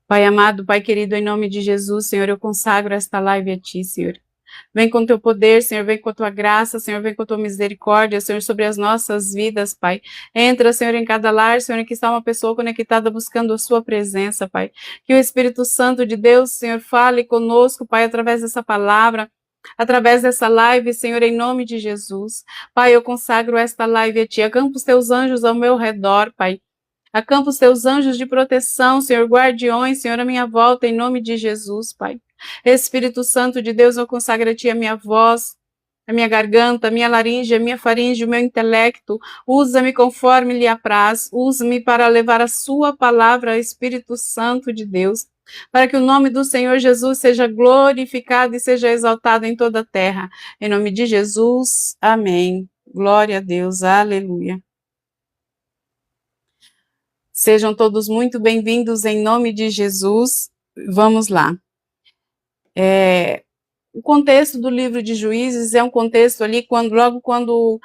Pai amado, Pai querido, em nome de Jesus, Senhor, eu consagro esta live a Ti, Senhor. Vem com Teu poder, Senhor, vem com a Tua graça, Senhor, vem com a Tua misericórdia, Senhor, sobre as nossas vidas, Pai. Entra, Senhor, em cada lar, Senhor, em que está uma pessoa conectada buscando a Sua presença, Pai. Que o Espírito Santo de Deus, Senhor, fale conosco, Pai, através dessa palavra, através dessa live, Senhor, em nome de Jesus. Pai, eu consagro esta live a Ti. Acampa os Teus anjos ao meu redor, Pai. Acampa os teus anjos de proteção, Senhor, guardiões, Senhor, à minha volta, em nome de Jesus, Pai. Espírito Santo de Deus, eu consagro a Ti a minha voz, a minha garganta, a minha laringe, a minha faringe, o meu intelecto. Usa-me conforme lhe apraz. Usa-me para levar a Sua palavra, Espírito Santo de Deus, para que o nome do Senhor Jesus seja glorificado e seja exaltado em toda a terra. Em nome de Jesus, amém. Glória a Deus, aleluia. Sejam todos muito bem-vindos em nome de Jesus. Vamos lá. O contexto do livro de Juízes é um contexto ali logo quando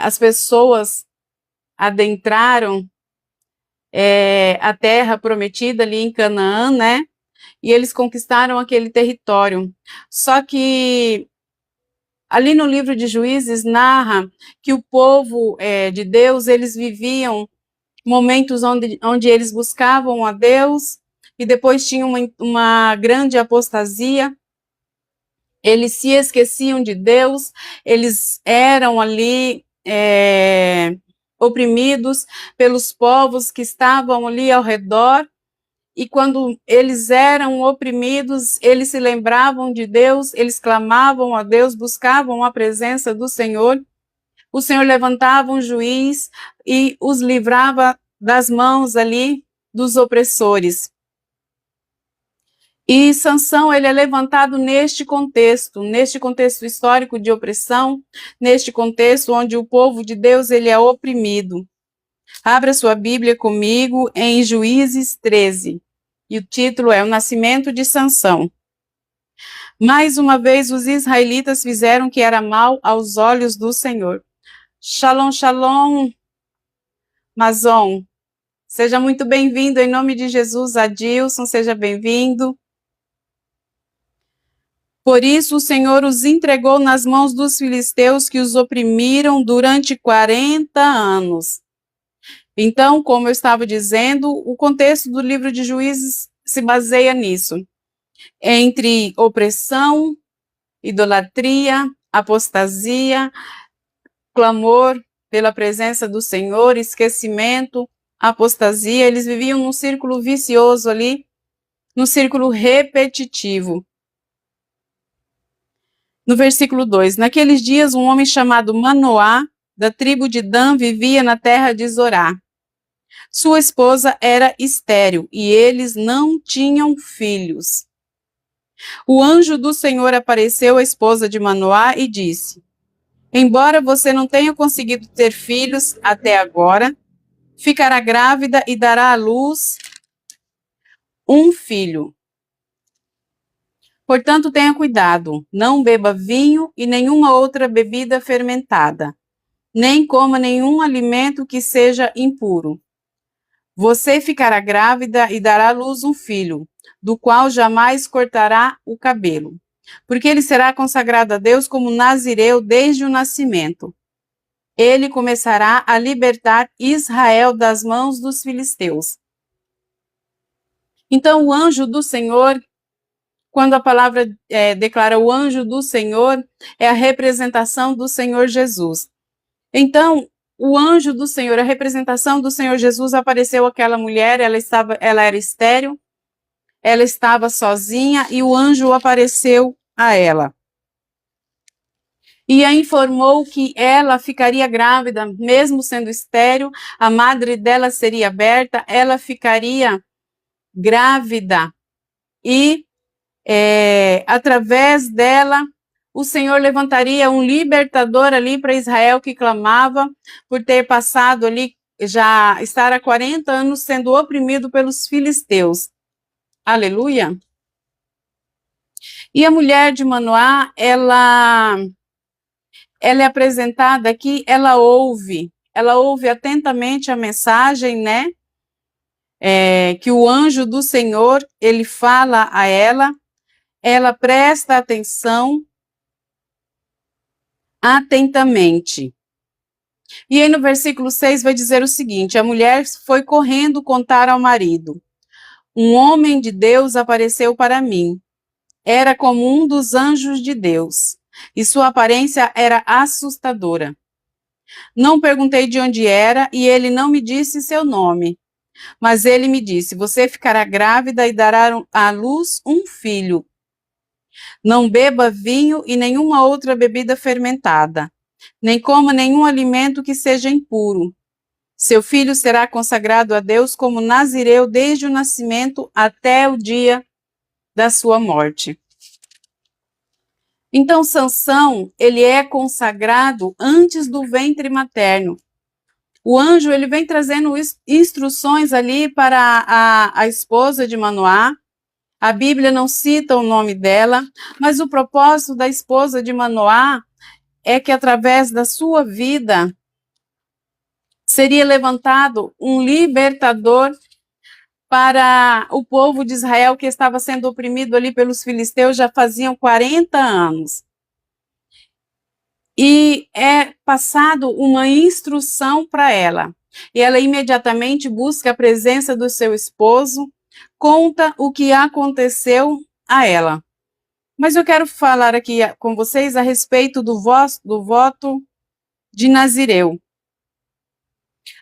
as pessoas adentraram a terra prometida ali em Canaã, né? E eles conquistaram aquele território. Só que ali no livro de Juízes narra que o povo de Deus, eles viviam momentos onde eles buscavam a Deus e depois tinham uma grande apostasia, eles se esqueciam de Deus, eles eram ali oprimidos pelos povos que estavam ali ao redor, e quando eles eram oprimidos, eles se lembravam de Deus, eles clamavam a Deus, buscavam a presença do Senhor. O Senhor levantava um juiz e os livrava das mãos ali dos opressores. E Sansão, ele é levantado neste contexto histórico de opressão, neste contexto onde o povo de Deus ele é oprimido. Abra sua Bíblia comigo em Juízes 13. E o título é O Nascimento de Sansão. Mais uma vez os israelitas fizeram o que era mal aos olhos do Senhor. Shalom, shalom, Mazon. Seja muito bem-vindo em nome de Jesus, Adilson, seja bem-vindo. Por isso o Senhor os entregou nas mãos dos filisteus que os oprimiram durante 40 anos. Então, como eu estava dizendo, o contexto do livro de Juízes se baseia nisso. Entre opressão, idolatria, apostasia, clamor pela presença do Senhor, esquecimento, apostasia, eles viviam num círculo vicioso ali, num círculo repetitivo. No versículo 2, naqueles dias um homem chamado Manoá, da tribo de Dan, vivia na terra de Zorá. Sua esposa era estéril e eles não tinham filhos. O anjo do Senhor apareceu à esposa de Manoá e disse: embora você não tenha conseguido ter filhos até agora, ficará grávida e dará à luz um filho. Portanto, tenha cuidado, não beba vinho e nenhuma outra bebida fermentada, nem coma nenhum alimento que seja impuro. Você ficará grávida e dará à luz um filho, do qual jamais cortará o cabelo, porque ele será consagrado a Deus como nazireu desde o nascimento. Ele começará a libertar Israel das mãos dos filisteus. Então, o anjo do Senhor, quando a palavra declara o anjo do Senhor, é a representação do Senhor Jesus. Então, o anjo do Senhor, a representação do Senhor Jesus, apareceu àquela mulher, ela era estéril, ela estava sozinha e o anjo apareceu a ela. E a informou que ela ficaria grávida, mesmo sendo estéril, a madre dela seria aberta, ela ficaria grávida e através dela o Senhor levantaria um libertador ali para Israel que clamava por ter passado ali, já estar há 40 anos sendo oprimido pelos filisteus. Aleluia! E a mulher de Manoá, ela é apresentada aqui, ela ouve atentamente a mensagem, né? que o anjo do Senhor, ele fala a ela presta atenção atentamente. E aí no versículo 6 vai dizer o seguinte: a mulher foi correndo contar ao marido: um homem de Deus apareceu para mim. Era como um dos anjos de Deus, e sua aparência era assustadora. Não perguntei de onde era, e ele não me disse seu nome. Mas ele me disse: você ficará grávida e dará à luz um filho. Não beba vinho e nenhuma outra bebida fermentada, nem coma nenhum alimento que seja impuro. Seu filho será consagrado a Deus como nazireu desde o nascimento até o dia da sua morte. Então, Sansão, ele é consagrado antes do ventre materno. O anjo, ele vem trazendo instruções ali para a esposa de Manoá. A Bíblia não cita o nome dela, mas o propósito da esposa de Manoá é que através da sua vida seria levantado um libertador para o povo de Israel que estava sendo oprimido ali pelos filisteus já faziam 40 anos. E é passado uma instrução para ela. E ela imediatamente busca a presença do seu esposo, conta o que aconteceu a ela. Mas eu quero falar aqui com vocês a respeito do voto de Nazireu.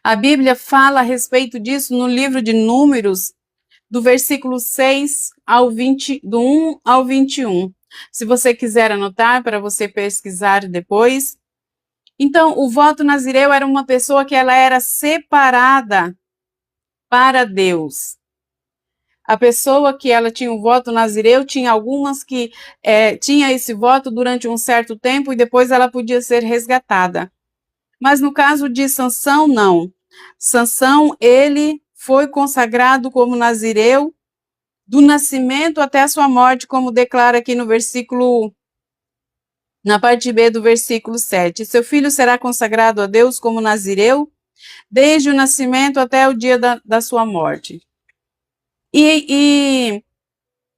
A Bíblia fala a respeito disso no livro de Números, do versículo 6 ao 20, do 1 ao 21. Se você quiser anotar para você pesquisar depois. Então, o voto nazireu era uma pessoa que ela era separada para Deus. A pessoa que ela tinha o voto nazireu, tinha algumas que tinha esse voto durante um certo tempo e depois ela podia ser resgatada. Mas no caso de Sansão, não. Sansão, ele foi consagrado como nazireu do nascimento até a sua morte, como declara aqui no versículo, na parte B do versículo 7. Seu filho será consagrado a Deus como nazireu, desde o nascimento até o dia da sua morte. E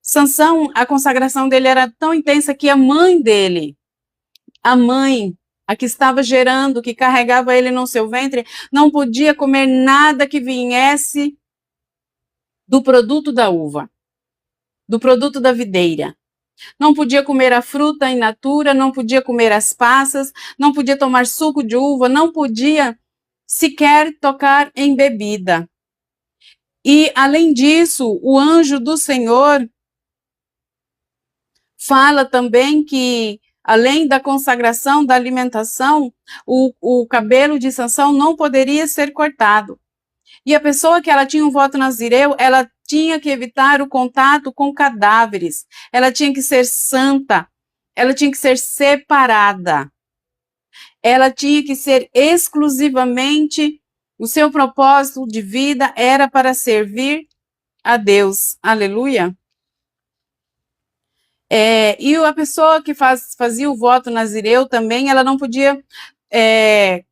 Sansão, a consagração dele era tão intensa que a mãe dele, a que estava gerando, que carregava ele no seu ventre, não podia comer nada que viesse do produto da uva, do produto da videira. Não podia comer a fruta in natura, não podia comer as passas, não podia tomar suco de uva, não podia sequer tocar em bebida. E, além disso, o anjo do Senhor fala também que, além da consagração, da alimentação, o cabelo de Sansão não poderia ser cortado. E a pessoa que ela tinha um voto nazireu, ela tinha que evitar o contato com cadáveres, ela tinha que ser santa, ela tinha que ser separada, ela tinha que ser exclusivamente, o seu propósito de vida era para servir a Deus. Aleluia. E a pessoa que fazia o voto nazireu também, ela não podia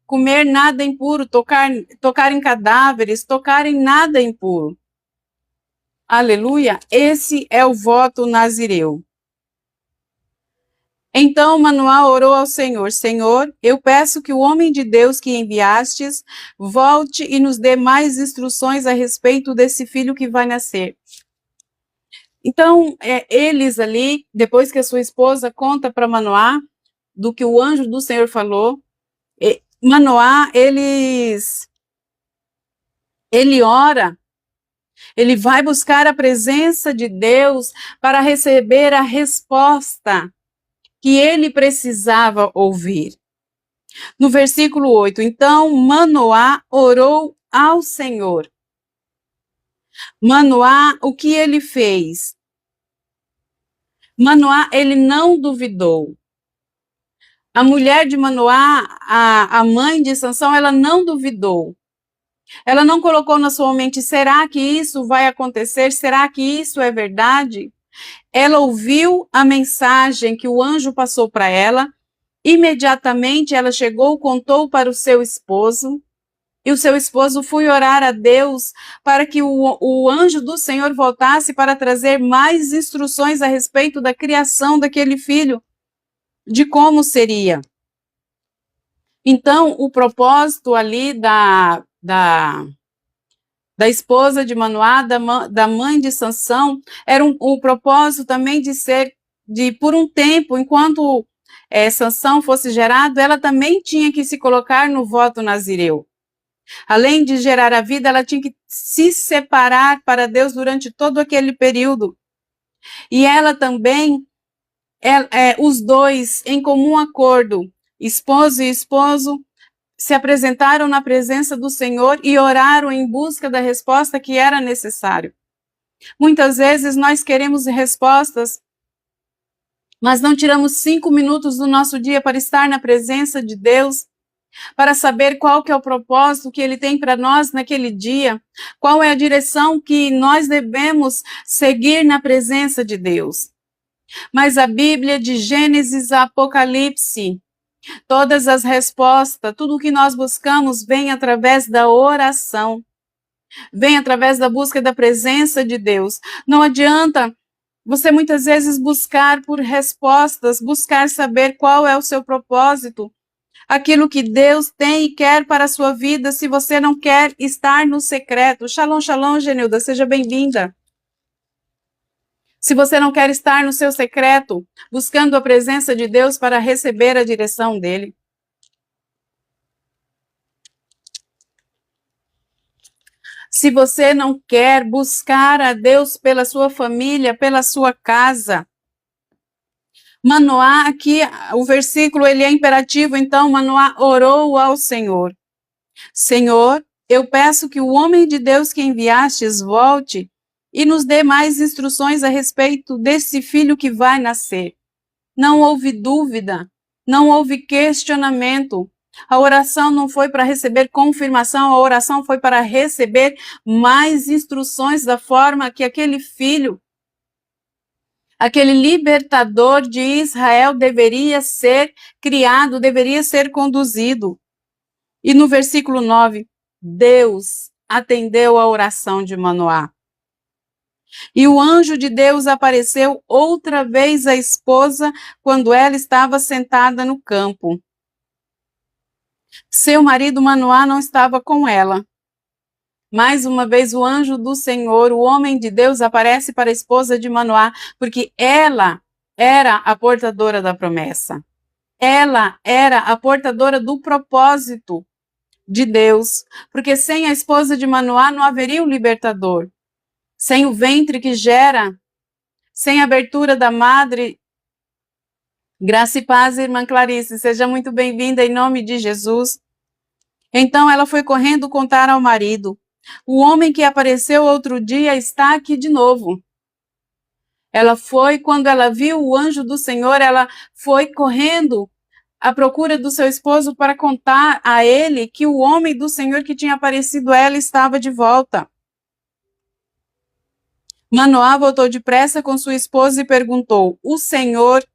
comer nada impuro, tocar em cadáveres, tocar em nada impuro. Aleluia. Esse é o voto nazireu. Então Manoá orou ao Senhor: Senhor, eu peço que o homem de Deus que enviastes volte e nos dê mais instruções a respeito desse filho que vai nascer. Então, eles ali, depois que a sua esposa conta para Manoá do que o anjo do Senhor falou, Manoá, ele ora, ele vai buscar a presença de Deus para receber a resposta que ele precisava ouvir. No versículo 8, então Manoá orou ao Senhor. Manoá, o que ele fez? Manoá, ele não duvidou. A mulher de Manoá, a mãe de Sansão, ela não duvidou. Ela não colocou na sua mente: será que isso vai acontecer? Será que isso é verdade? Ela ouviu a mensagem que o anjo passou para ela. Imediatamente ela chegou, contou para o seu esposo. e o seu esposo foi orar a Deus para que o anjo do Senhor voltasse para trazer mais instruções a respeito da criação daquele filho, de como seria. Então, o propósito ali da esposa de Manoá, da mãe de Sansão, era o propósito também de ser, por um tempo, enquanto Sansão fosse gerado, ela também tinha que se colocar no voto nazireu. Além de gerar a vida, ela tinha que se separar para Deus durante todo aquele período. E ela também, os dois, em comum acordo, esposo e esposo, se apresentaram na presença do Senhor e oraram em busca da resposta que era necessário. Muitas vezes nós queremos respostas, mas não tiramos 5 minutos do nosso dia para estar na presença de Deus, para saber qual que é o propósito que Ele tem para nós naquele dia, qual é a direção que nós devemos seguir na presença de Deus. Mas a Bíblia, de Gênesis a Apocalipse, todas as respostas, tudo o que nós buscamos vem através da oração, vem através da busca da presença de Deus. Não adianta você muitas vezes buscar por respostas, buscar saber qual é o seu propósito, aquilo que Deus tem e quer para a sua vida, se você não quer estar no secreto. Shalom, shalom, Genilda, seja bem-vinda. Se você não quer estar no seu secreto, buscando a presença de Deus para receber a direção dele. Se você não quer buscar a Deus pela sua família, pela sua casa. Manoá, aqui o versículo ele é imperativo, então Manoá orou ao Senhor. Senhor, eu peço que o homem de Deus que enviastes volte e nos dê mais instruções a respeito desse filho que vai nascer. Não houve dúvida, não houve questionamento. A oração não foi para receber confirmação, a oração foi para receber mais instruções da forma que aquele filho, aquele libertador de Israel deveria ser criado, deveria ser conduzido. E no versículo 9, Deus atendeu a oração de Manoá. E o anjo de Deus apareceu outra vez à esposa quando ela estava sentada no campo. Seu marido Manoá não estava com ela. Mais uma vez o anjo do Senhor, o homem de Deus, aparece para a esposa de Manoá, porque ela era a portadora da promessa. Ela era a portadora do propósito de Deus, porque sem a esposa de Manoá não haveria o libertador. Sem o ventre que gera, sem a abertura da madre. Graça e paz, irmã Clarice, seja muito bem-vinda em nome de Jesus. Então ela foi correndo contar ao marido. O homem que apareceu outro dia está aqui de novo. Ela foi, quando ela viu o anjo do Senhor, ela foi correndo à procura do seu esposo para contar a ele que o homem do Senhor que tinha aparecido a ela estava de volta. Manoá voltou depressa com sua esposa e perguntou: o Senhor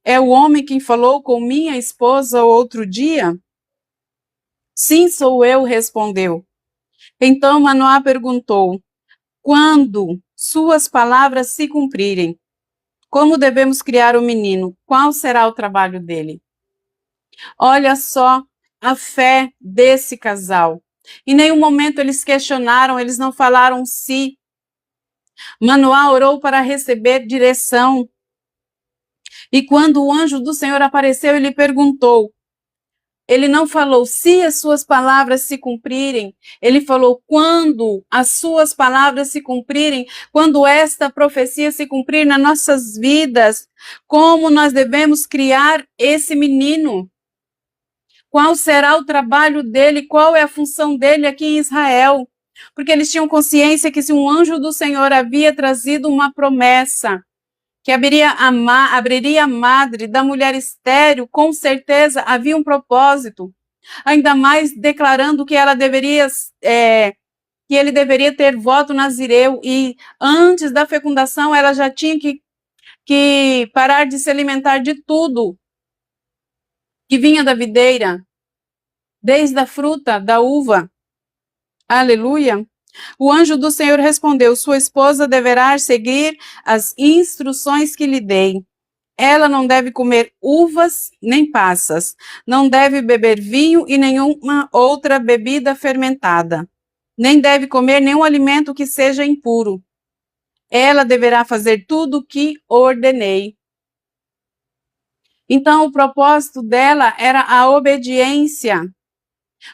é o homem que falou com minha esposa outro dia? Sim, sou eu, respondeu. Então Manoá perguntou: quando suas palavras se cumprirem, como devemos criar o menino? Qual será o trabalho dele? Olha só a fé desse casal. Em nenhum momento eles questionaram, eles não falaram se. Manoá orou para receber direção. E quando o anjo do Senhor apareceu, ele perguntou. Ele não falou se as suas palavras se cumprirem. Ele falou quando as suas palavras se cumprirem, quando esta profecia se cumprir nas nossas vidas, como nós devemos criar esse menino. Qual será o trabalho dele, qual é a função dele aqui em Israel? Porque eles tinham consciência que se um anjo do Senhor havia trazido uma promessa, que abriria a madre da mulher estéril, com certeza havia um propósito, ainda mais declarando que ela deveria, que ele deveria ter voto nazireu, e antes da fecundação ela já tinha que parar de se alimentar de tudo que vinha da videira, desde a fruta, da uva. Aleluia. O anjo do Senhor respondeu: sua esposa deverá seguir as instruções que lhe dei. Ela não deve comer uvas nem passas, não deve beber vinho e nenhuma outra bebida fermentada, nem deve comer nenhum alimento que seja impuro. Ela deverá fazer tudo o que ordenei. Então, o propósito dela era a obediência.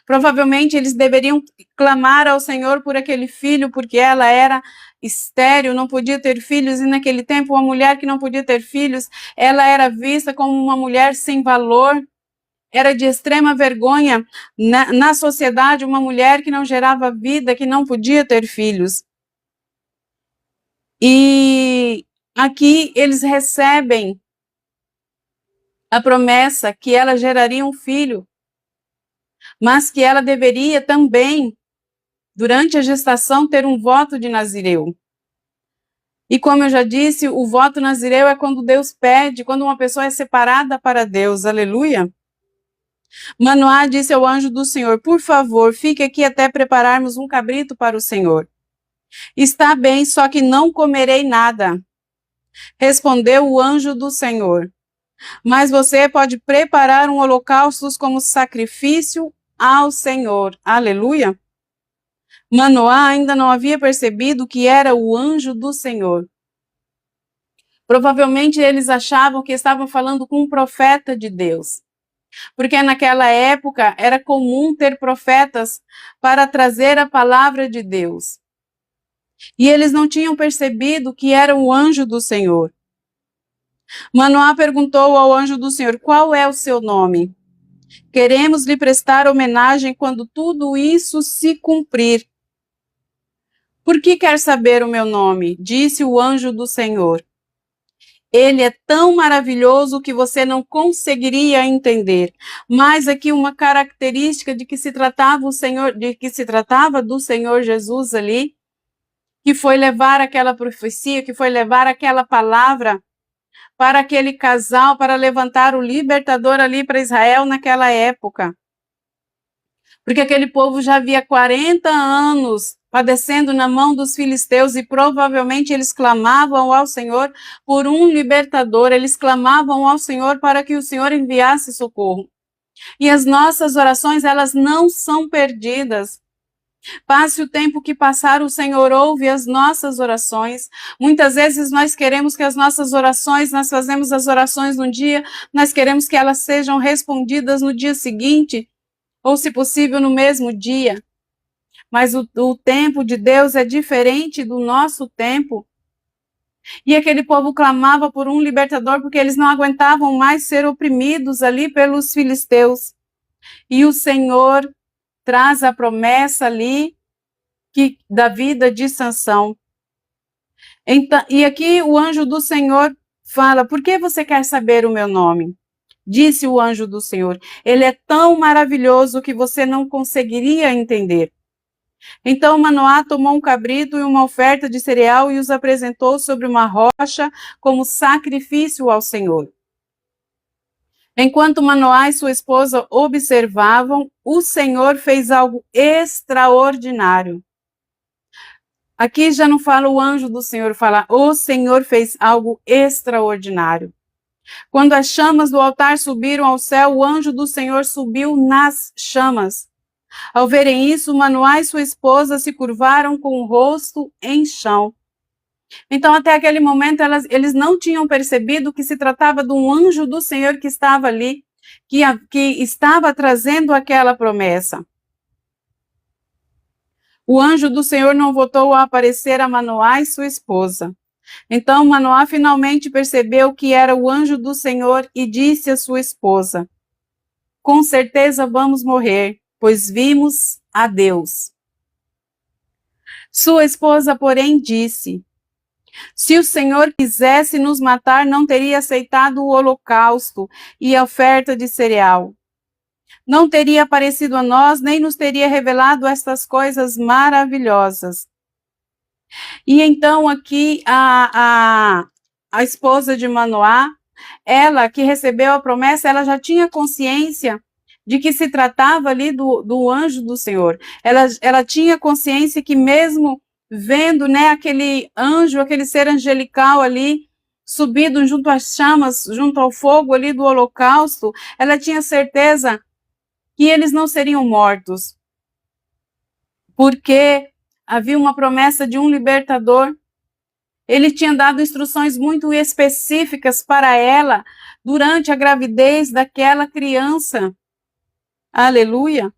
Provavelmente eles deveriam clamar ao Senhor por aquele filho, porque ela era estéril, não podia ter filhos, e naquele tempo uma mulher que não podia ter filhos, ela era vista como uma mulher sem valor, era de extrema vergonha na sociedade, uma mulher que não gerava vida, que não podia ter filhos. E aqui eles recebem a promessa que ela geraria um filho, mas que ela deveria também, durante a gestação, ter um voto de Nazireu. E como eu já disse, o voto Nazireu é quando Deus pede, quando uma pessoa é separada para Deus, aleluia. Manoá disse ao anjo do Senhor: por favor, fique aqui até prepararmos um cabrito para o Senhor. Está bem, só que não comerei nada. Respondeu o anjo do Senhor: mas você pode preparar um holocausto como sacrifício ao Senhor. Aleluia. Manoá ainda não havia percebido que era o anjo do Senhor. Provavelmente eles achavam que estavam falando com um profeta de Deus, porque naquela época era comum ter profetas para trazer a palavra de Deus. E eles não tinham percebido que era o anjo do Senhor. Manoá perguntou ao anjo do Senhor: qual é o seu nome? Queremos lhe prestar homenagem quando tudo isso se cumprir. Por que quer saber o meu nome? Disse o anjo do Senhor. Ele é tão maravilhoso que você não conseguiria entender. Mas aqui uma característica de que se tratava o Senhor, de que se tratava do Senhor Jesus ali, que foi levar aquela profecia, que foi levar aquela palavra para aquele casal, para levantar o libertador ali para Israel naquela época. Porque aquele povo já havia 40 anos padecendo na mão dos filisteus e provavelmente eles clamavam ao Senhor por um libertador, eles clamavam ao Senhor para que o Senhor enviasse socorro. E as nossas orações, elas não são perdidas. Passe o tempo que passar, o Senhor ouve as nossas orações. Muitas vezes nós queremos que as nossas orações, nós fazemos as orações no dia, nós queremos que elas sejam respondidas no dia seguinte, ou se possível no mesmo dia. Mas o tempo de Deus é diferente do nosso tempo. E aquele povo clamava por um libertador porque eles não aguentavam mais ser oprimidos ali pelos filisteus. E o Senhor traz a promessa ali da vida de Sansão. Então, e aqui o anjo do Senhor fala: por que você quer saber o meu nome? Disse o anjo do Senhor: ele é tão maravilhoso que você não conseguiria entender. Então Manoá tomou um cabrito e uma oferta de cereal e os apresentou sobre uma rocha como sacrifício ao Senhor. Enquanto Manoá e sua esposa observavam, o Senhor fez algo extraordinário. Aqui já não fala o anjo do Senhor, fala o Senhor fez algo extraordinário. Quando as chamas do altar subiram ao céu, o anjo do Senhor subiu nas chamas. Ao verem isso, Manoá e sua esposa se curvaram com o rosto em chão. Então, até aquele momento, eles não tinham percebido que se tratava de um anjo do Senhor que estava ali, que estava trazendo aquela promessa. O anjo do Senhor não voltou a aparecer a Manoá e sua esposa. Então Manoá finalmente percebeu que era o anjo do Senhor e disse à sua esposa: com certeza vamos morrer, pois vimos a Deus. Sua esposa, porém, disse: se o Senhor quisesse nos matar, não teria aceitado o holocausto e a oferta de cereal. Não teria aparecido a nós, nem nos teria revelado estas coisas maravilhosas. E então aqui a esposa de Manoá, ela que recebeu a promessa, ela já tinha consciência de que se tratava ali do anjo do Senhor. Ela tinha consciência que mesmo vendo, né, aquele anjo, aquele ser angelical ali, subido junto às chamas, junto ao fogo ali do holocausto, ela tinha certeza que eles não seriam mortos, porque havia uma promessa de um libertador. Ele tinha dado instruções muito específicas para ela durante a gravidez daquela criança. Aleluia!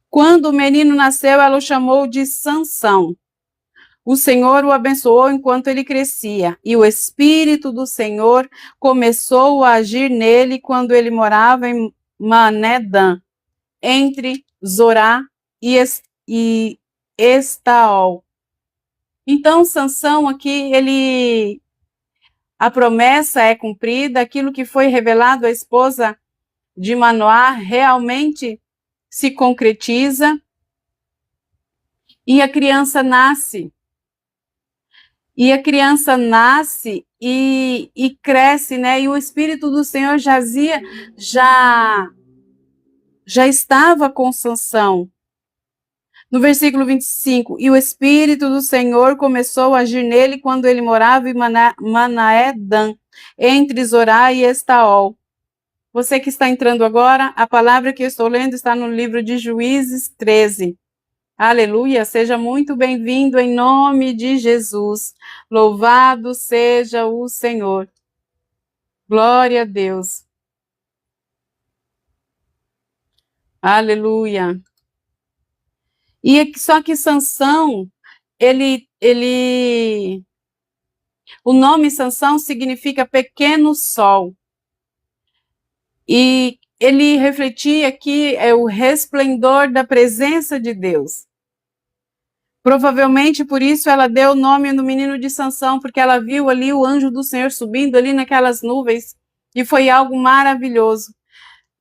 Quando o menino nasceu, ela o chamou de Sansão. O Senhor o abençoou enquanto ele crescia, e o Espírito do Senhor começou a agir nele quando ele morava em Manedã, entre Zorá e Estaol. Então, Sansão aqui, a promessa é cumprida, aquilo que foi revelado à esposa de Manoá realmente se concretiza, e a criança nasce. E a criança nasce e cresce, né? E o Espírito do Senhor já estava com Sansão. No versículo 25, e o Espírito do Senhor começou a agir nele quando ele morava em Manaedã, entre Zorá e Estaol. Você que está entrando agora, a palavra que eu estou lendo está no livro de Juízes 13. Aleluia, seja muito bem-vindo em nome de Jesus. Louvado seja o Senhor. Glória a Deus. Aleluia. E só que Sansão, o nome Sansão significa pequeno sol. E ele refletia que é o resplendor da presença de Deus. Provavelmente por isso ela deu o nome no menino de Sansão, porque ela viu ali o anjo do Senhor subindo ali naquelas nuvens, e foi algo maravilhoso.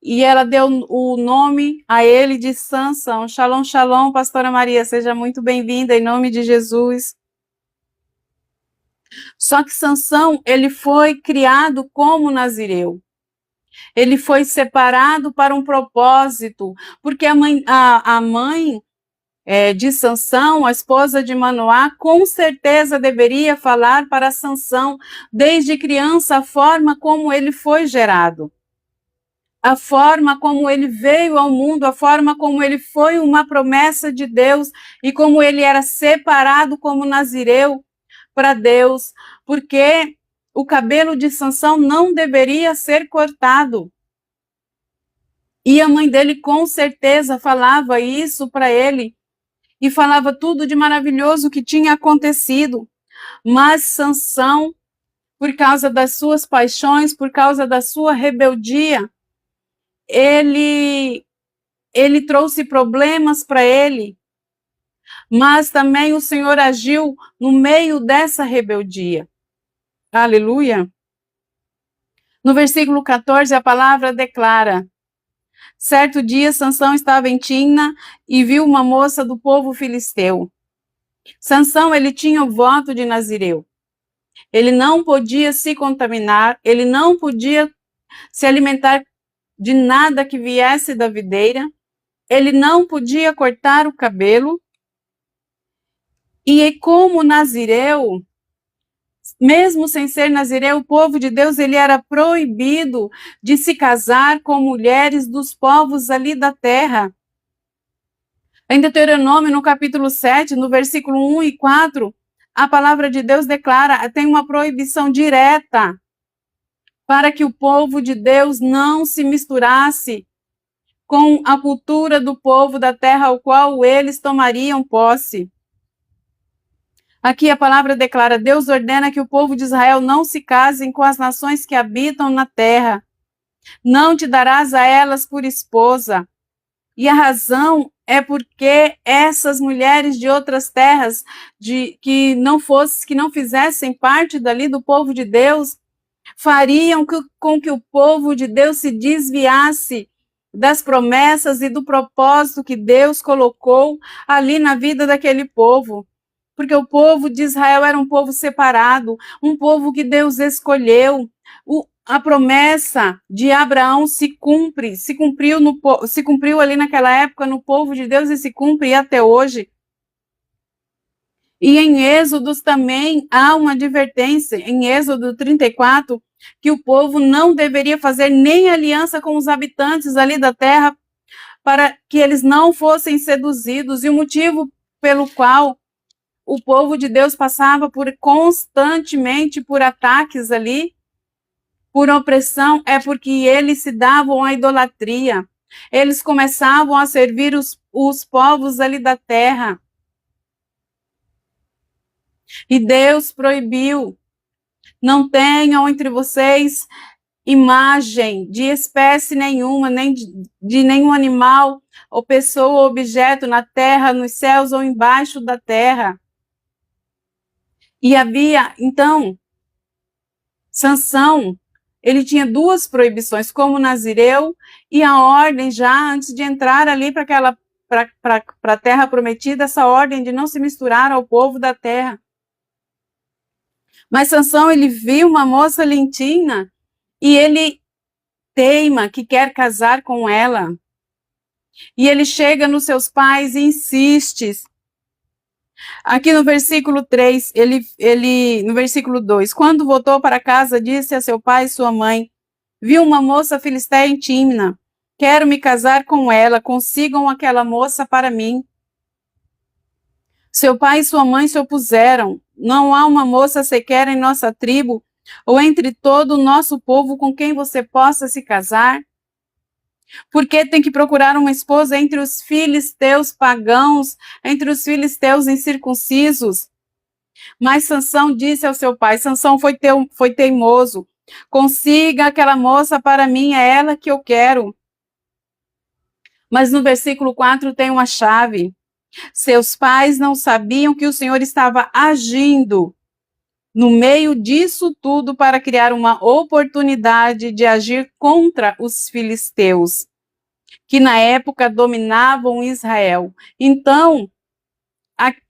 E ela deu o nome a ele de Sansão. Shalom, shalom, pastora Maria, seja muito bem-vinda em nome de Jesus. Só que Sansão, ele foi criado como nazireu. Ele foi separado para um propósito, porque a mãe de Sansão, a esposa de Manoá, com certeza deveria falar para Sansão, desde criança, a forma como ele foi gerado, a forma como ele veio ao mundo, a forma como ele foi uma promessa de Deus e como ele era separado como nazireu para Deus, porque o cabelo de Sansão não deveria ser cortado. E a mãe dele com certeza falava isso para ele, e falava tudo de maravilhoso que tinha acontecido. Mas Sansão, por causa das suas paixões, por causa da sua rebeldia, ele trouxe problemas para ele. Mas também o Senhor agiu no meio dessa rebeldia. Aleluia. No versículo 14, a palavra declara: certo dia, Sansão estava em Timna e viu uma moça do povo filisteu. Sansão, ele tinha o voto de nazireu. Ele não podia se contaminar, ele não podia se alimentar de nada que viesse da videira, ele não podia cortar o cabelo. E como nazireu, mesmo sem ser nazireu, o povo de Deus, ele era proibido de se casar com mulheres dos povos ali da terra. Em Deuteronômio, no capítulo 7, no versículo 1 e 4, a palavra de Deus declara, tem uma proibição direta para que o povo de Deus não se misturasse com a cultura do povo da terra ao qual eles tomariam posse. Aqui a palavra declara, Deus ordena que o povo de Israel não se casem com as nações que habitam na terra. Não te darás a elas por esposa. E a razão é porque essas mulheres de outras terras, que não fizessem parte dali do povo de Deus, fariam com que o povo de Deus se desviasse das promessas e do propósito que Deus colocou ali na vida daquele povo. Porque o povo de Israel era um povo separado, um povo que Deus escolheu. a promessa de Abraão se cumpriu ali naquela época no povo de Deus e se cumpre até hoje. E em Êxodos também há uma advertência, em Êxodo 34, que o povo não deveria fazer nem aliança com os habitantes ali da terra para que eles não fossem seduzidos. E o motivo pelo qual o povo de Deus passava constantemente por ataques ali, por opressão, é porque eles se davam à idolatria. Eles começavam a servir os povos ali da terra. E Deus proibiu: não tenham entre vocês imagem de espécie nenhuma, nem de nenhum animal, ou pessoa, ou objeto na terra, nos céus ou embaixo da terra. E havia, então, Sansão, ele tinha duas proibições, como nazireu, e a ordem já, antes de entrar ali para a terra prometida, essa ordem de não se misturar ao povo da terra. Mas Sansão, ele viu uma moça lentina e ele teima que quer casar com ela. E ele chega nos seus pais e insiste. Aqui no versículo 3, no versículo 2, quando voltou para casa, disse a seu pai e sua mãe: viu uma moça filisteia em Tímina, quero me casar com ela, consigam aquela moça para mim. Seu pai e sua mãe se opuseram: não há uma moça sequer em nossa tribo, ou entre todo o nosso povo com quem você possa se casar? Porque tem que procurar uma esposa entre os filisteus pagãos, entre os filisteus incircuncisos? Mas Sansão disse ao seu pai, Sansão foi teimoso: consiga aquela moça para mim, é ela que eu quero. Mas no versículo 4 tem uma chave. Seus pais não sabiam que o Senhor estava agindo no meio disso tudo para criar uma oportunidade de agir contra os filisteus, que na época dominavam Israel. Então,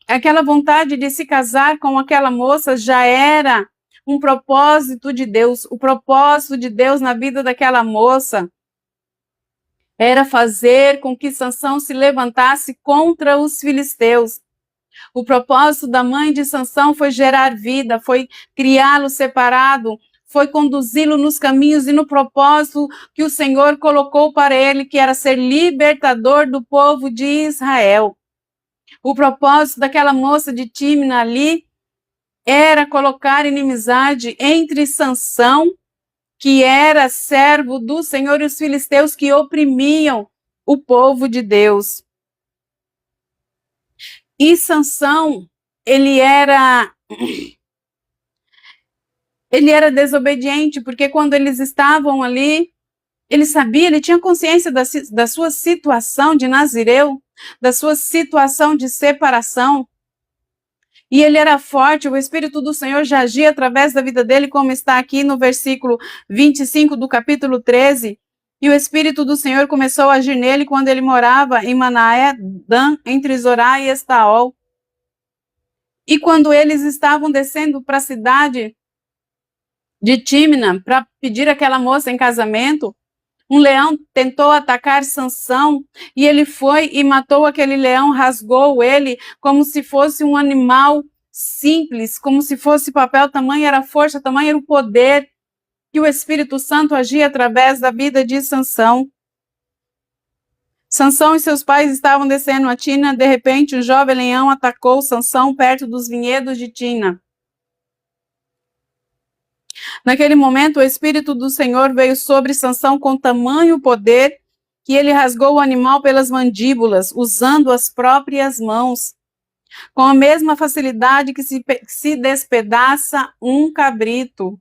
aquela vontade de se casar com aquela moça já era um propósito de Deus. O propósito de Deus na vida daquela moça era fazer com que Sansão se levantasse contra os filisteus. O propósito da mãe de Sansão foi gerar vida, foi criá-lo separado, foi conduzi-lo nos caminhos e no propósito que o Senhor colocou para ele, que era ser libertador do povo de Israel. O propósito daquela moça de Tímina ali era colocar inimizade entre Sansão, que era servo do Senhor, e os filisteus que oprimiam o povo de Deus. E Sansão, ele era desobediente, porque quando eles estavam ali, ele sabia, ele tinha consciência da sua situação de nazireu, da sua situação de separação. E ele era forte, o Espírito do Senhor já agia através da vida dele, como está aqui no versículo 25 do capítulo 13. E o Espírito do Senhor começou a agir nele quando ele morava em Manaé, Dan, entre Zorá e Estaol. E quando eles estavam descendo para a cidade de Tímina para pedir aquela moça em casamento, um leão tentou atacar Sansão e ele foi e matou aquele leão, rasgou ele como se fosse um animal simples, como se fosse papel, tamanho era a força, tamanho era o poder que o Espírito Santo agia através da vida de Sansão. Sansão e seus pais estavam descendo a Tina, de repente um jovem leão atacou Sansão perto dos vinhedos de Tina. Naquele momento, o Espírito do Senhor veio sobre Sansão com tamanho poder que ele rasgou o animal pelas mandíbulas, usando as próprias mãos, com a mesma facilidade que se despedaça um cabrito.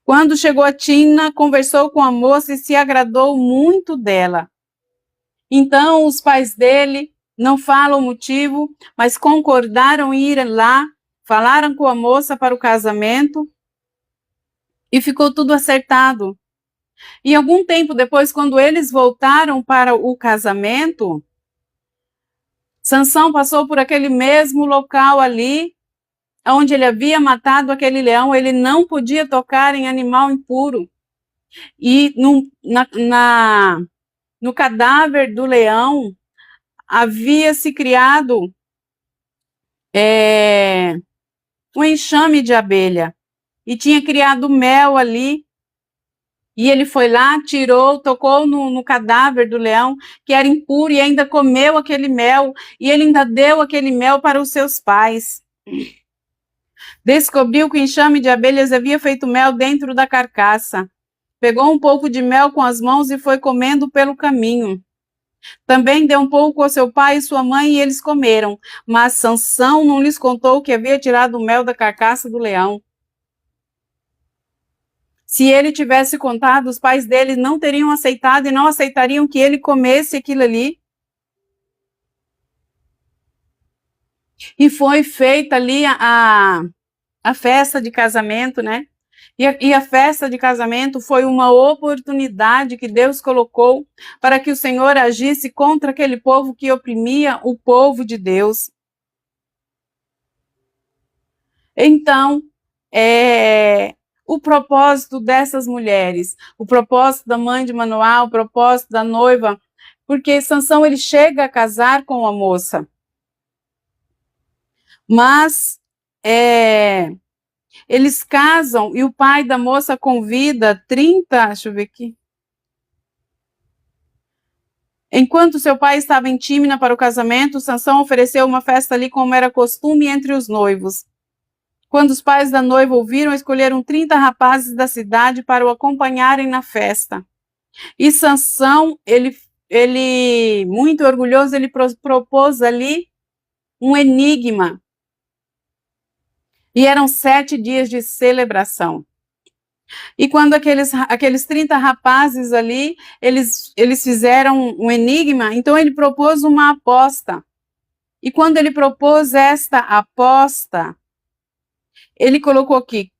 Quando chegou a Tina, conversou com a moça e se agradou muito dela. Então, os pais dele não falam o motivo, mas concordaram em ir lá, falaram com a moça para o casamento, e ficou tudo acertado. E algum tempo depois, quando eles voltaram para o casamento, Sansão passou por aquele mesmo local ali, onde ele havia matado aquele leão, ele não podia tocar em animal impuro. E no cadáver do leão havia se criado um enxame de abelha. E tinha criado mel ali. E ele foi lá, tirou, tocou no cadáver do leão, que era impuro, e ainda comeu aquele mel. E ele ainda deu aquele mel para os seus pais. Descobriu que o enxame de abelhas havia feito mel dentro da carcaça. Pegou um pouco de mel com as mãos e foi comendo pelo caminho. Também deu um pouco ao seu pai e sua mãe e eles comeram. Mas Sansão não lhes contou que havia tirado o mel da carcaça do leão. Se ele tivesse contado, os pais dele não teriam aceitado e não aceitariam que ele comesse aquilo ali. E foi feita ali a festa de casamento, né? E a festa de casamento foi uma oportunidade que Deus colocou para que o Senhor agisse contra aquele povo que oprimia o povo de Deus. Então, o propósito dessas mulheres, o propósito da mãe de Manoá, o propósito da noiva, porque Sansão ele chega a casar com a moça, mas eles casam e o pai da moça convida 30, deixa eu ver aqui. Enquanto seu pai estava em Tímina para o casamento, Sansão ofereceu uma festa ali como era costume entre os noivos. Quando os pais da noiva ouviram, escolheram 30 rapazes da cidade para o acompanharem na festa. E Sansão, ele muito orgulhoso, ele propôs ali um enigma. E eram 7 dias de celebração. E quando aqueles 30 rapazes ali, eles fizeram um enigma, então ele propôs uma aposta. E quando ele propôs esta aposta, ele colocou aqui: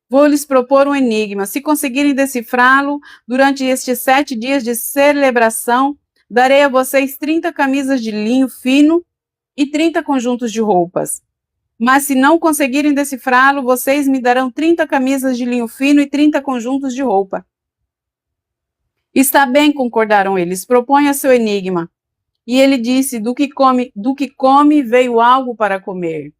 vou lhes propor um enigma. Se conseguirem decifrá-lo durante estes 7 dias de celebração, darei a vocês 30 camisas de linho fino e 30 conjuntos de roupas. Mas se não conseguirem decifrá-lo, vocês me darão 30 camisas de linho fino e 30 conjuntos de roupa. Está bem, concordaram eles, proponha seu enigma. E ele disse: do que come veio algo para comer.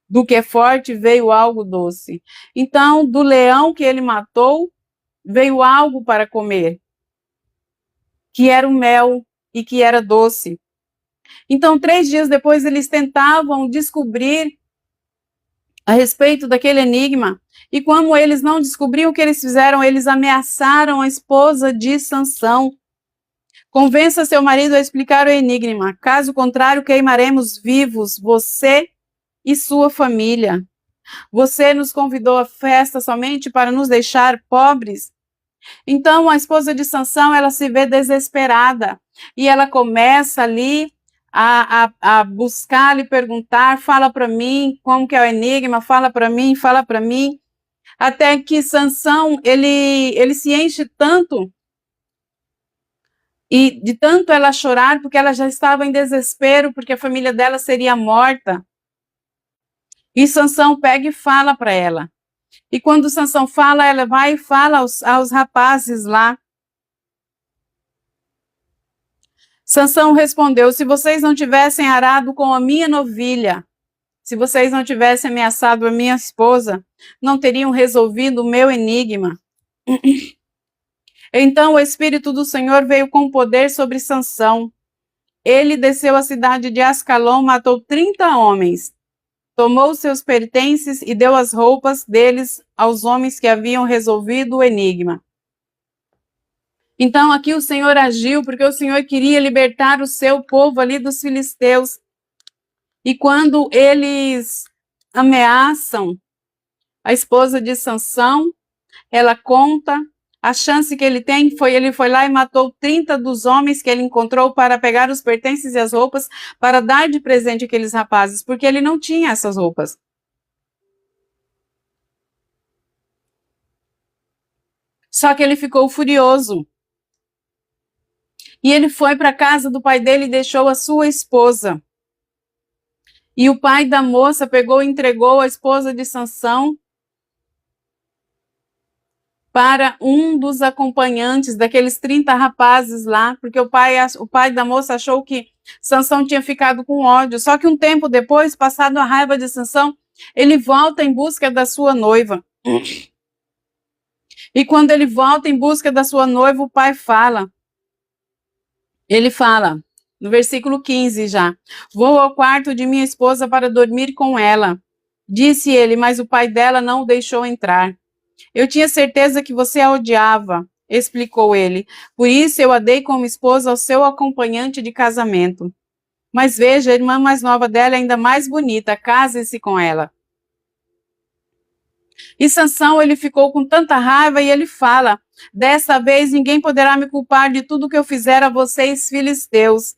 Do que é forte veio algo doce. Então, do leão que ele matou, veio algo para comer, que era o mel e que era doce. Então, 3 dias depois, eles tentavam descobrir a respeito daquele enigma. E como eles não descobriam o que eles fizeram, eles ameaçaram a esposa de Sansão. Convença seu marido a explicar o enigma. Caso contrário, queimaremos vivos você e sua família. Você nos convidou à festa somente para nos deixar pobres? Então, a esposa de Sansão, ela se vê desesperada. E ela começa ali a buscar e perguntar: fala para mim como que é o enigma, fala para mim, até que Sansão, ele se enche tanto, e de tanto ela chorar, porque ela já estava em desespero, porque a família dela seria morta, e Sansão pega e fala para ela. E quando Sansão fala, ela vai e fala aos rapazes lá. Sansão respondeu: se vocês não tivessem arado com a minha novilha, se vocês não tivessem ameaçado a minha esposa, não teriam resolvido o meu enigma. Então o Espírito do Senhor veio com poder sobre Sansão. Ele desceu à cidade de Ascalon, matou 30 homens, tomou seus pertences e deu as roupas deles aos homens que haviam resolvido o enigma. Então aqui o Senhor agiu, porque o Senhor queria libertar o seu povo ali dos filisteus. E quando eles ameaçam a esposa de Sansão, ela conta a chance que ele tem, ele foi lá e matou 30 dos homens que ele encontrou para pegar os pertences e as roupas para dar de presente àqueles rapazes, porque ele não tinha essas roupas. Só que ele ficou furioso. E ele foi para a casa do pai dele e deixou a sua esposa. E o pai da moça pegou e entregou a esposa de Sansão para um dos acompanhantes daqueles 30 rapazes lá, porque o pai da moça achou que Sansão tinha ficado com ódio. Só que um tempo depois, passado a raiva de Sansão, ele volta em busca da sua noiva. E quando ele volta em busca da sua noiva, o pai fala, ele fala, no versículo 15 já, vou ao quarto de minha esposa para dormir com ela. Disse ele, mas o pai dela não o deixou entrar. Eu tinha certeza que você a odiava, explicou ele. Por isso eu a dei como esposa ao seu acompanhante de casamento. Mas veja, a irmã mais nova dela é ainda mais bonita, case-se com ela. E Sansão, ele ficou com tanta raiva e ele fala, dessa vez ninguém poderá me culpar de tudo que eu fizer a vocês, filisteus.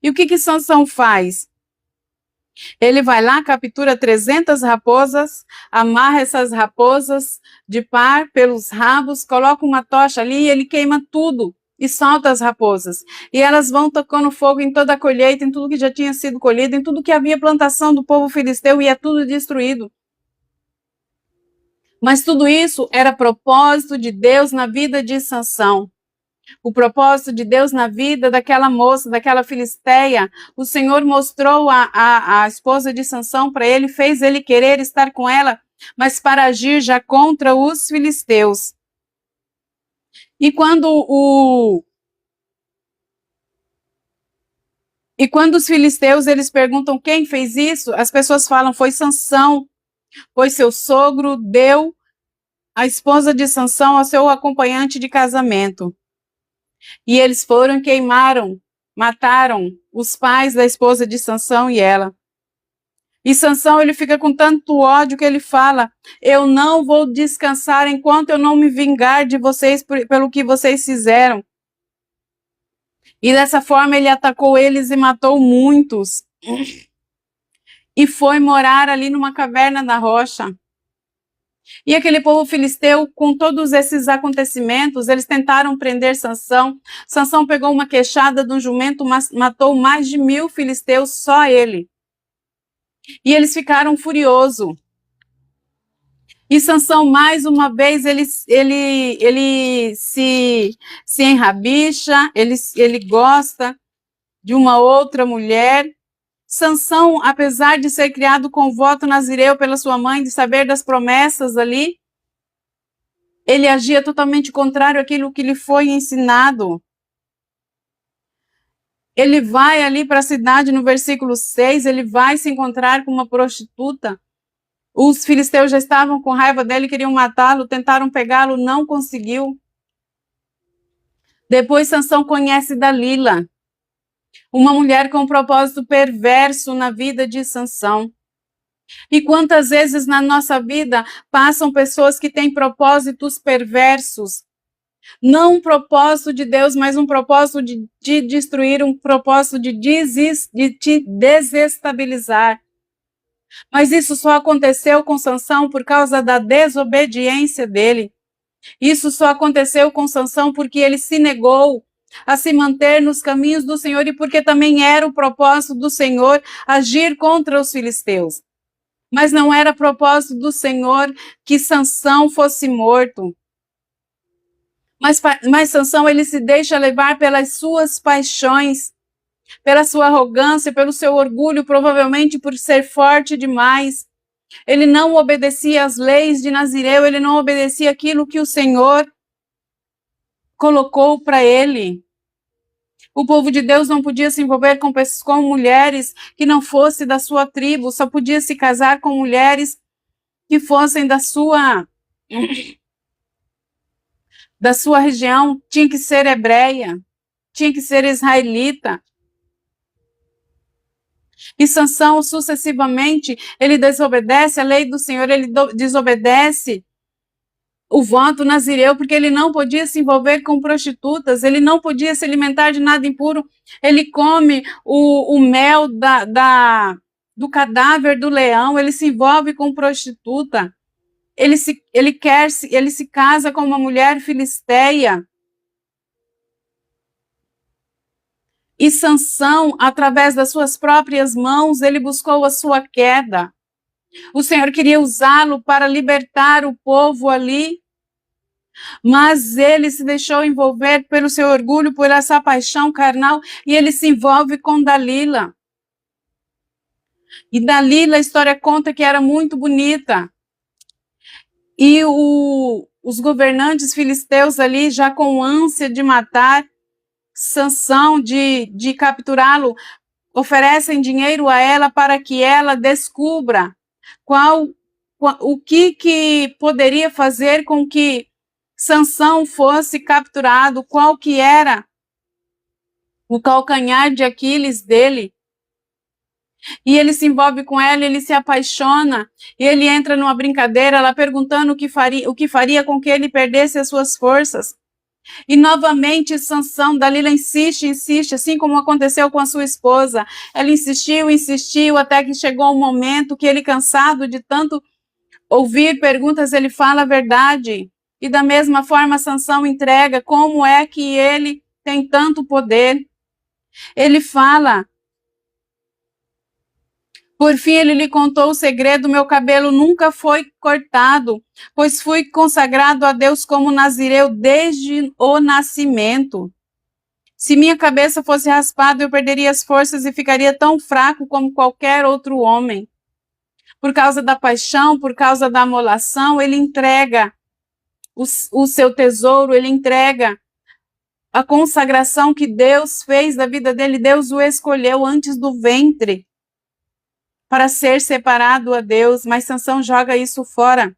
E o que Sansão faz? Ele vai lá, captura 300 raposas, amarra essas raposas de par pelos rabos, coloca uma tocha ali e ele queima tudo e solta as raposas. E elas vão tocando fogo em toda a colheita, em tudo que já tinha sido colhido, em tudo que havia plantação do povo filisteu, e é tudo destruído. Mas tudo isso era propósito de Deus na vida de Sansão. O propósito de Deus na vida daquela moça, daquela filisteia. O Senhor mostrou a esposa de Sansão para ele, fez ele querer estar com ela, mas para agir já contra os filisteus. E quando os filisteus eles perguntam quem fez isso, as pessoas falam foi Sansão, pois seu sogro deu a esposa de Sansão ao seu acompanhante de casamento. E eles foram e queimaram, mataram os pais da esposa de Sansão e ela. E Sansão, ele fica com tanto ódio que ele fala, eu não vou descansar enquanto eu não me vingar de vocês pelo que vocês fizeram. E dessa forma ele atacou eles e matou muitos. E foi morar ali numa caverna da rocha. E aquele povo filisteu, com todos esses acontecimentos, eles tentaram prender Sansão. Sansão pegou uma queixada de um jumento, matou mais de 1000 filisteus, só ele. E eles ficaram furiosos. E Sansão, mais uma vez, ele se enrabicha, ele gosta de uma outra mulher. Sansão, apesar de ser criado com voto nazireu pela sua mãe, de saber das promessas ali, ele agia totalmente contrário àquilo que lhe foi ensinado. Ele vai ali para a cidade, no versículo 6, ele vai se encontrar com uma prostituta. Os filisteus já estavam com raiva dele, queriam matá-lo, tentaram pegá-lo, não conseguiu. Depois Sansão conhece Dalila, uma mulher com um propósito perverso na vida de Sansão. E quantas vezes na nossa vida passam pessoas que têm propósitos perversos, não um propósito de Deus, mas um propósito de destruir, um propósito de te desestabilizar. Mas isso só aconteceu com Sansão por causa da desobediência dele. Isso só aconteceu com Sansão porque ele se negou a se manter nos caminhos do Senhor e porque também era o propósito do Senhor agir contra os filisteus. Mas não era propósito do Senhor que Sansão fosse morto. Mas Sansão, ele se deixa levar pelas suas paixões, pela sua arrogância, pelo seu orgulho, provavelmente por ser forte demais. Ele não obedecia às leis de Nazireu, ele não obedecia aquilo que o Senhor colocou para ele. O povo de Deus não podia se envolver com mulheres que não fossem da sua tribo, só podia se casar com mulheres que fossem da sua região, tinha que ser hebreia, tinha que ser israelita. E Sansão, sucessivamente, ele desobedece a lei do Senhor, ele desobedece o voto nazireu, porque ele não podia se envolver com prostitutas, ele não podia se alimentar de nada impuro, ele come o mel do cadáver do leão, ele se envolve com prostituta, ele se casa com uma mulher filisteia. E Sansão, através das suas próprias mãos, ele buscou a sua queda. O Senhor queria usá-lo para libertar o povo ali, mas ele se deixou envolver pelo seu orgulho, por essa paixão carnal, e ele se envolve com Dalila. E Dalila, a história conta que era muito bonita. E os governantes filisteus ali, já com ânsia de matar Sansão, de capturá-lo, oferecem dinheiro a ela para que ela descubra o que poderia fazer com que Sansão fosse capturado, qual que era o calcanhar de Aquiles dele. E ele se envolve com ela, ele se apaixona, e ele entra numa brincadeira, ela perguntando o que faria com que ele perdesse as suas forças. E novamente Sansão, Dalila insiste, assim como aconteceu com a sua esposa. Ela insistiu, até que chegou um momento que ele, cansado de tanto ouvir perguntas, ele fala a verdade. E da mesma forma Sansão entrega como é que ele tem tanto poder. Ele fala: por fim, ele lhe contou o segredo: meu cabelo nunca foi cortado, pois fui consagrado a Deus como nazireu desde o nascimento. Se minha cabeça fosse raspada, eu perderia as forças e ficaria tão fraco como qualquer outro homem. Por causa da paixão, por causa da amolação, ele entrega o seu tesouro, ele entrega a consagração que Deus fez da vida dele. Deus o escolheu antes do ventre para ser separado a Deus, mas Sansão joga isso fora.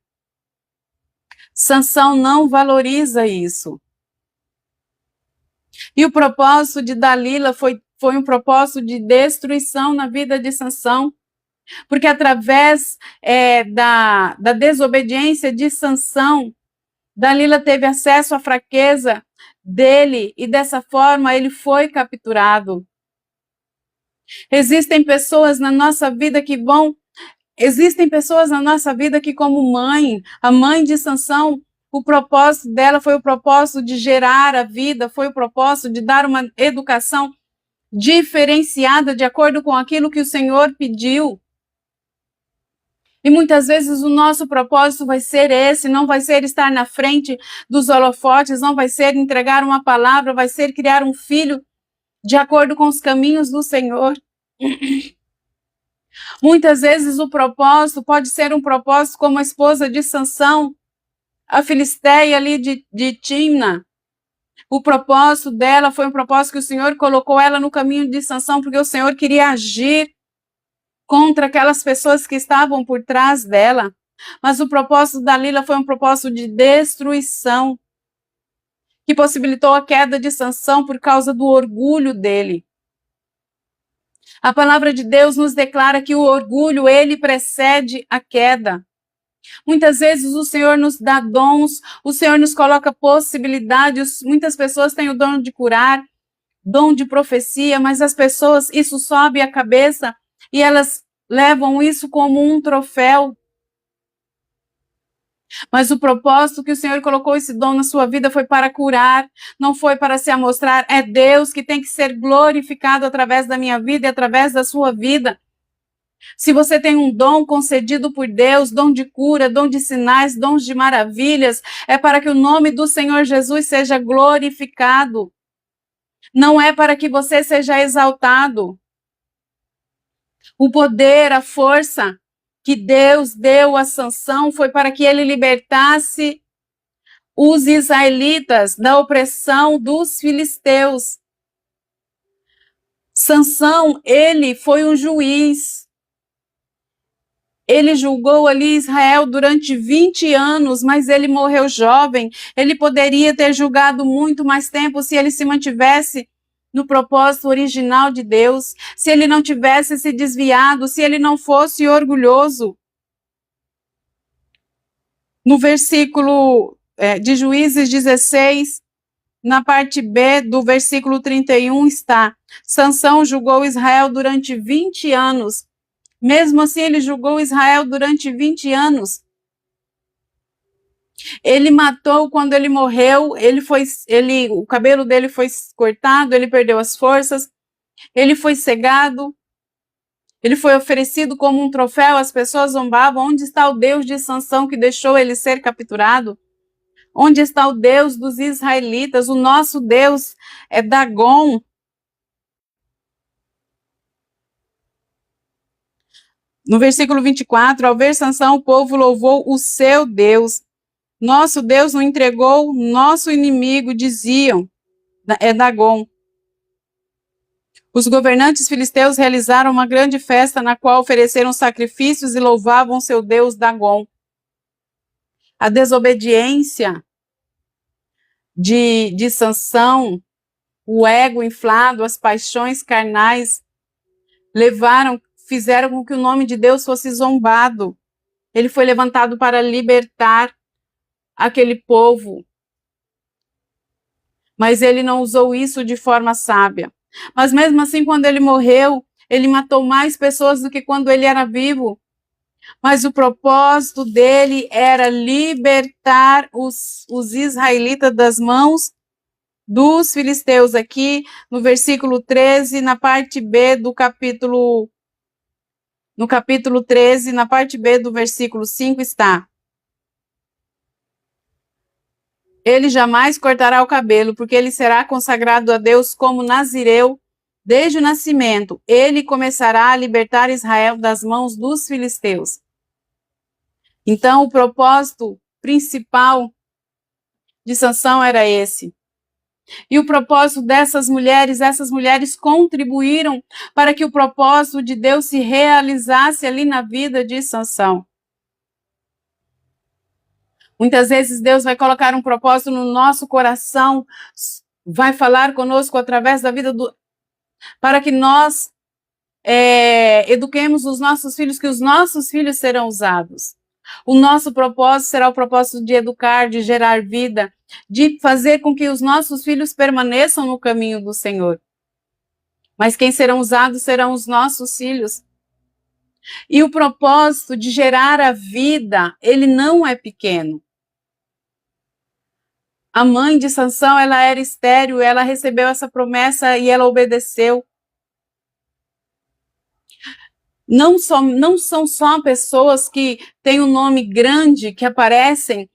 Sansão não valoriza isso. E o propósito de Dalila foi um propósito de destruição na vida de Sansão, porque através da desobediência de Sansão, Dalila teve acesso à fraqueza dele e dessa forma ele foi capturado. Existem pessoas na nossa vida que como mãe, a mãe de Sansão, o propósito dela foi o propósito de gerar a vida, foi o propósito de dar uma educação diferenciada de acordo com aquilo que o Senhor pediu. E muitas vezes o nosso propósito vai ser esse, não vai ser estar na frente dos holofotes, não vai ser entregar uma palavra, vai ser criar um filho de acordo com os caminhos do Senhor. Muitas vezes o propósito pode ser um propósito como a esposa de Sansão, a filisteia ali de Timna. O propósito dela foi um propósito que o Senhor colocou ela no caminho de Sansão, porque o Senhor queria agir contra aquelas pessoas que estavam por trás dela. Mas o propósito da Dalila foi um propósito de destruição, que possibilitou a queda de Sansão por causa do orgulho dele. A palavra de Deus nos declara que o orgulho, ele precede a queda. Muitas vezes o Senhor nos dá dons, o Senhor nos coloca possibilidades. Muitas pessoas têm o dom de curar, dom de profecia, mas as pessoas, isso sobe a cabeça e elas levam isso como um troféu. Mas o propósito que o Senhor colocou esse dom na sua vida foi para curar, não foi para se amostrar. É Deus que tem que ser glorificado através da minha vida e através da sua vida. Se você tem um dom concedido por Deus, dom de cura, dom de sinais, dons de maravilhas, é para que o nome do Senhor Jesus seja glorificado. Não é para que você seja exaltado. O poder, a força que Deus deu a Sansão foi para que ele libertasse os israelitas da opressão dos filisteus. Sansão, ele foi um juiz. Ele julgou ali Israel durante 20 anos, mas ele morreu jovem. Ele poderia ter julgado muito mais tempo se ele se mantivesse no propósito original de Deus, se ele não tivesse se desviado, se ele não fosse orgulhoso. No versículo de Juízes 16, na parte B do versículo 31 está: Sansão julgou Israel durante 20 anos. Mesmo assim, ele julgou Israel durante 20 anos. Ele matou quando ele morreu, o cabelo dele foi cortado, ele perdeu as forças, Ele foi cegado, ele foi oferecido como um troféu, as pessoas zombavam. Onde está o Deus de Sansão que deixou ele ser capturado? Onde está o Deus dos israelitas? O nosso Deus é Dagon. No versículo 24, ao ver Sansão, o povo louvou o seu Deus. Nosso Deus não entregou nosso inimigo, diziam, é Dagon. Os governantes filisteus realizaram uma grande festa na qual ofereceram sacrifícios e louvavam seu Deus Dagon. A desobediência de Sansão, o ego inflado, as paixões carnais, fizeram com que o nome de Deus fosse zombado. Ele foi levantado para libertar aquele povo, mas ele não usou isso de forma sábia. Mas mesmo assim, quando ele morreu, ele matou mais pessoas do que quando ele era vivo. Mas o propósito dele era libertar os israelitas das mãos dos filisteus. Aqui no versículo 13, na parte B do capítulo, no capítulo 13, na parte B do versículo 5 está: ele jamais cortará o cabelo, porque ele será consagrado a Deus como nazireu desde o nascimento. Ele começará a libertar Israel das mãos dos filisteus. Então, o propósito principal de Sansão era esse. E o propósito dessas mulheres, essas mulheres contribuíram para que o propósito de Deus se realizasse ali na vida de Sansão. Muitas vezes Deus vai colocar um propósito no nosso coração, vai falar conosco através da vida para que nós eduquemos os nossos filhos, que os nossos filhos serão usados. O nosso propósito será o propósito de educar, de gerar vida, de fazer com que os nossos filhos permaneçam no caminho do Senhor. Mas quem serão usados serão os nossos filhos. E o propósito de gerar a vida, ele não é pequeno. A mãe de Sansão, ela era estéril, ela recebeu essa promessa e ela obedeceu. Não são só pessoas que têm um nome grande, que aparecem,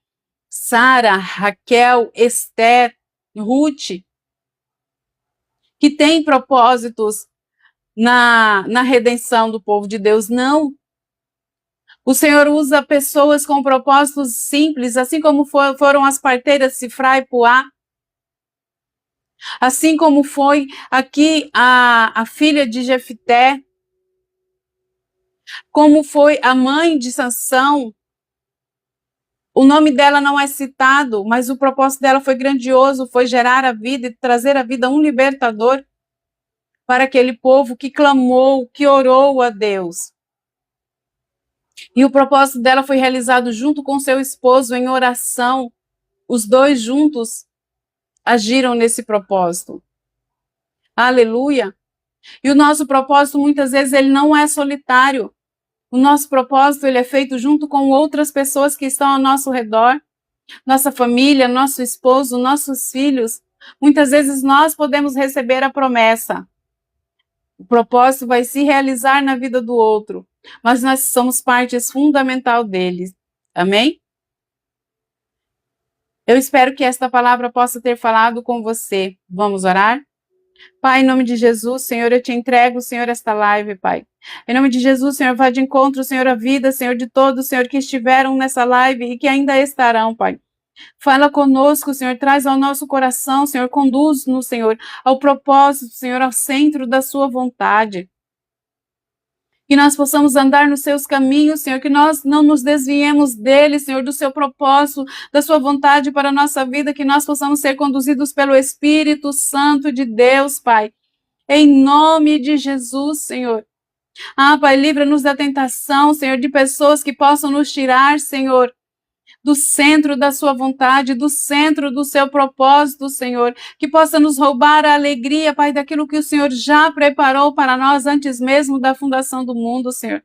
Sara, Raquel, Esther, Ruth, que têm propósitos na redenção do povo de Deus. Não. O Senhor usa pessoas com propósitos simples, assim como foram as parteiras de Sifra e Puá, assim como foi aqui a filha de Jefité, como foi a mãe de Sansão. O nome dela não é citado, mas o propósito dela foi grandioso, foi gerar a vida e trazer à vida um libertador para aquele povo que clamou, que orou a Deus. E o propósito dela foi realizado junto com seu esposo em oração. Os dois juntos agiram nesse propósito. Aleluia! E o nosso propósito, muitas vezes, ele não é solitário. O nosso propósito, ele é feito junto com outras pessoas que estão ao nosso redor. Nossa família, nosso esposo, nossos filhos. Muitas vezes nós podemos receber a promessa. O propósito vai se realizar na vida do outro, mas nós somos parte fundamental deles. Amém? Eu espero que esta palavra possa ter falado com você. Vamos orar? Pai, em nome de Jesus, Senhor, eu te entrego, Senhor, esta live, Pai. Em nome de Jesus, Senhor, vá de encontro, Senhor, a vida, Senhor, de todos, Senhor, que estiveram nessa live e que ainda estarão, Pai. Fala conosco, Senhor, traz ao nosso coração, Senhor, conduz-nos, Senhor, ao propósito, Senhor, ao centro da sua vontade. Que nós possamos andar nos seus caminhos, Senhor, que nós não nos desviemos dele, Senhor, do seu propósito, da sua vontade para a nossa vida, que nós possamos ser conduzidos pelo Espírito Santo de Deus, Pai. Em nome de Jesus, Senhor. Ah, Pai, livra-nos da tentação, Senhor, de pessoas que possam nos tirar, Senhor, do centro da sua vontade, do centro do seu propósito, Senhor, que possa nos roubar a alegria, Pai, daquilo que o Senhor já preparou para nós antes mesmo da fundação do mundo, Senhor.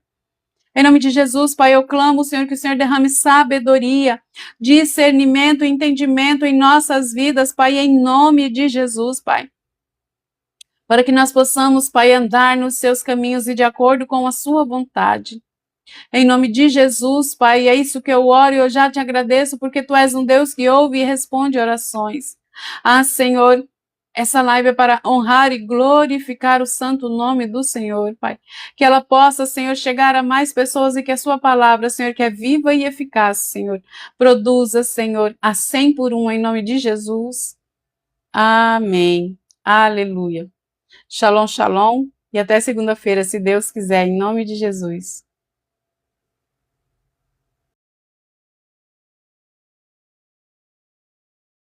Em nome de Jesus, Pai, eu clamo, Senhor, que o Senhor derrame sabedoria, discernimento e entendimento em nossas vidas, Pai, em nome de Jesus, Pai. para que nós possamos, Pai, andar nos seus caminhos e de acordo com a sua vontade. Em nome de Jesus, Pai, é isso que eu oro e eu já te agradeço, porque tu és um Deus que ouve e responde orações. Ah, Senhor, essa live é para honrar e glorificar o santo nome do Senhor, Pai. Que ela possa, Senhor, chegar a mais pessoas e que a sua palavra, Senhor, que é viva e eficaz, Senhor, produza, Senhor, a 100 por 1, em nome de Jesus. Amém. Aleluia. Shalom, shalom. E até segunda-feira, se Deus quiser, em nome de Jesus.